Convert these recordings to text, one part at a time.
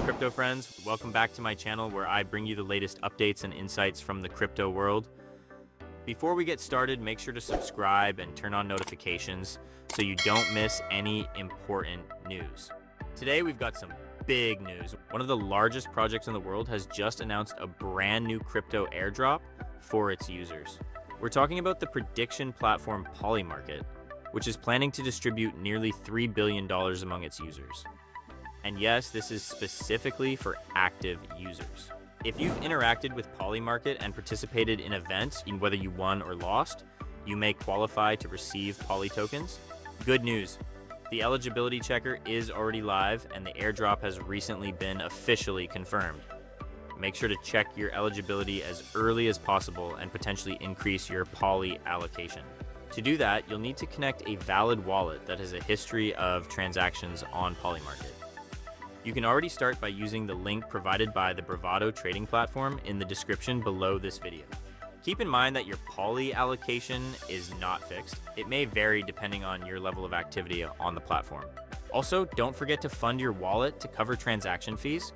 crypto friends? Welcome back to my channel where I bring you the latest updates and insights from the crypto world. Before we get started, make sure to subscribe and turn on notifications so you don't miss any important news. Today we've got some big news. One of the largest projects in the world has just announced a brand new crypto airdrop for its users. We're talking about the prediction platform Polymarket, which is planning to distribute nearly $3 billion among its users. And yes, this is specifically for active users. If you've interacted with Polymarket and participated in events, whether you won or lost, you may qualify to receive Poly tokens. Good news, the eligibility checker is already live and the airdrop has recently been officially confirmed. Make sure to check your eligibility as early as possible and potentially increase your Poly allocation. To do that, you'll need to connect a valid wallet that has a history of transactions on Polymarket. You can already start by using the link provided by the Bravado trading platform in the description below this video. Keep in mind that your Poly allocation is not fixed. It may vary depending on your level of activity on the platform. Also, don't forget to fund your wallet to cover transaction fees.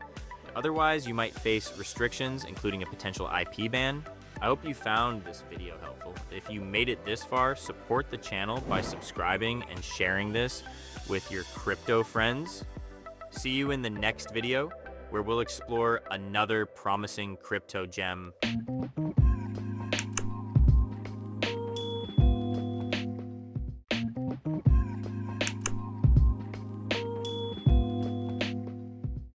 Otherwise, you might face restrictions, including a potential IP ban. I hope you found this video helpful. If you made it this far, support the channel by subscribing and sharing this with your crypto friends. See you in the next video, where we'll explore another promising crypto gem.